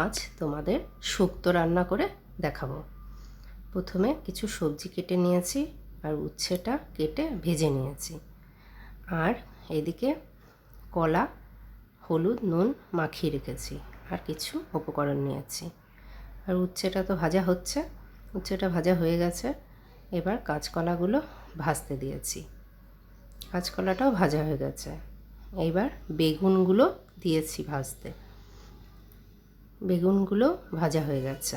আজ তোমাদের শুক্তো রান্না করে দেখাবো। প্রথমে কিছু সবজি কেটে নিয়েছি আর উচ্ছেটা কেটে ভেজে নিয়েছি। আর এদিকে কলা, হলুদ, নুন মাখিয়ে রেখেছি আর কিছু উপকরণ নিয়েছি। আর উচ্ছেটা তো ভাজা হচ্ছে, উচ্ছেটা ভাজা হয়ে গেছে। এবার কাঁচকলাগুলো ভাজতে দিয়েছি, কাঁচকলাটাও ভাজা হয়ে গেছে। এইবার বেগুনগুলো দিয়েছি ভাজতে, বেগুনগুলো ভাজা হয়ে গেছে।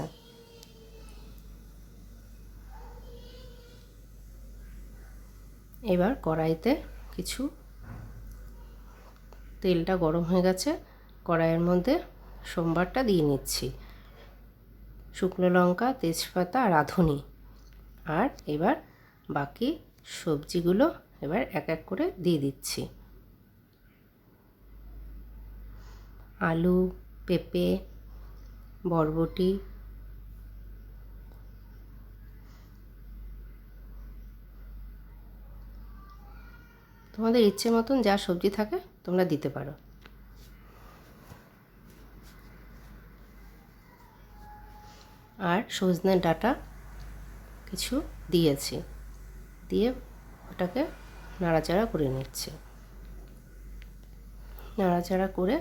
এবার কড়াইতে কিছু তেলটা গরম হয়ে গেছে, কড়াইয়ের মধ্যে সোমবারটা দিয়ে নিচ্ছি, শুকনো লঙ্কা, তেজপাতা আর রাঁধুনি। আর এবার বাকি সবজিগুলো এবার এক এক করে দিয়ে দিচ্ছি। আলু, পেঁপে, বরবটি, তোমাদের ইচ্ছে মতন যা সবজি থাকে তোমরা দিতে পারো। আর সজনের ডাঁটা কিছু দিয়েছি, দিয়ে ওটাকে নাড়াচাড়া করে নিচ্ছি। নাড়াচাড়া করে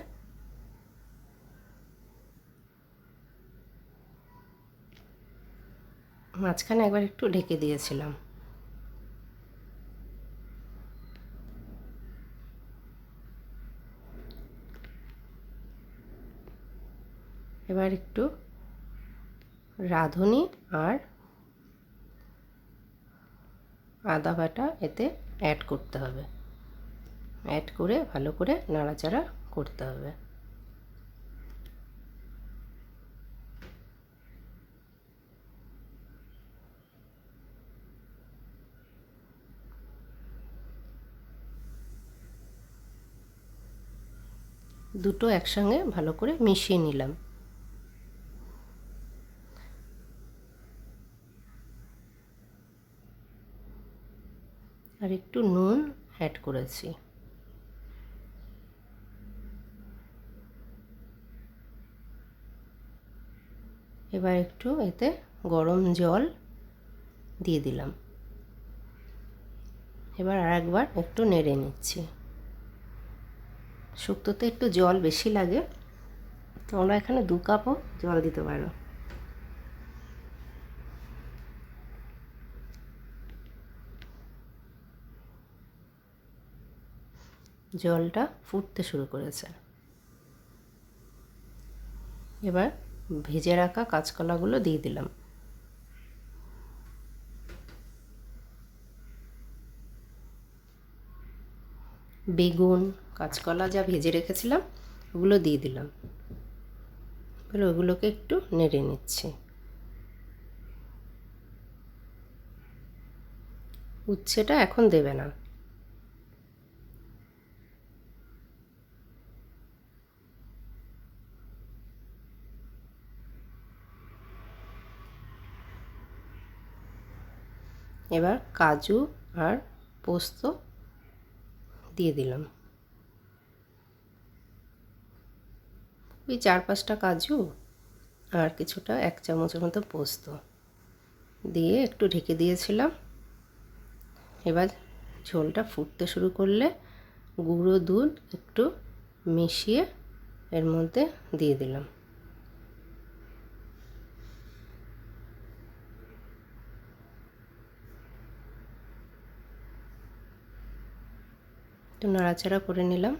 মাঝখানে একবার একটু ঢেকে দিয়েছিলাম। এবার একটু রাঁধুনি আর আদা বাটা এতে অ্যাড করতে হবে, অ্যাড করে ভালো করে নাড়াচাড়া করতে হবে। দুটো একসঙ্গে ভালো করে মিশিয়ে নিলাম। আর একটু নুন অ্যাড করেছি। এবার একটু এতে গরম জল দিয়ে দিলাম। এবার আর একবার একটু নেড়ে নিচ্ছি। শুক্তোতে একটু জল বেশি লাগে, তোমরা এখানে 2 কাপও জল দিতে পারো। জলটা ফুটতে শুরু করেছে। এবার ভেজে রাখা কাঁচকলাগুলো দিয়ে দিলাম। বেগুন, কাঁচকলা যা ভেজে রেখেছিলাম ওগুলো দিয়ে দিলাম। এবার ওগুলোকে একটু নেড়ে নিচ্ছি। উচ্ছেটা এখন দেবে না। এবার কাজু আর পোস্ত দিয়ে দিলাম। ওই 4-5টা কাজু আর কিছুটা 1 চামচের মতো পোস্ত দিয়ে একটু ঢেকে দিয়েছিলাম। এবার ঝোলটা ফুটতে শুরু করলে গুঁড়ো দুধ একটু মিশিয়ে এর মধ্যে দিয়ে দিলাম। একটু নাড়াচাড়া করে নিলাম।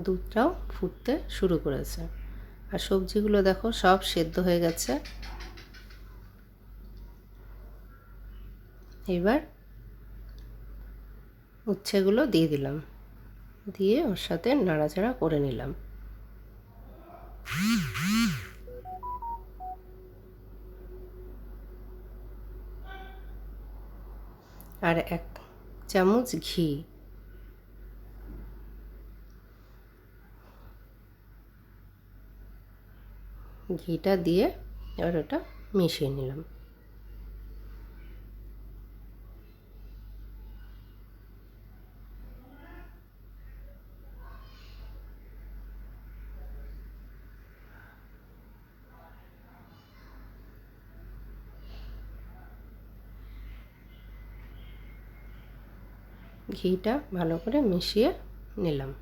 দুধটাও ফুটতে শুরু করেছে আর সবজিগুলো দেখো সব সেদ্ধ হয়ে গেছে। এবার উচ্ছেগুলো দিয়ে দিলাম, দিয়ে ওর সাথে নাড়াচাড়া করে নিলাম। আর 1 চামচ ঘি, ঘিটা দিয়ে এবার ওটা মিশিয়ে নিলাম। ঘিটা ভালো করে মিশিয়ে নিলাম।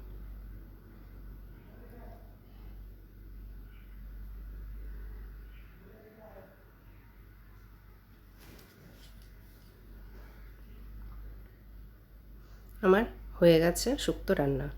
আমার হয়ে গেছে শুক্তো রান্না।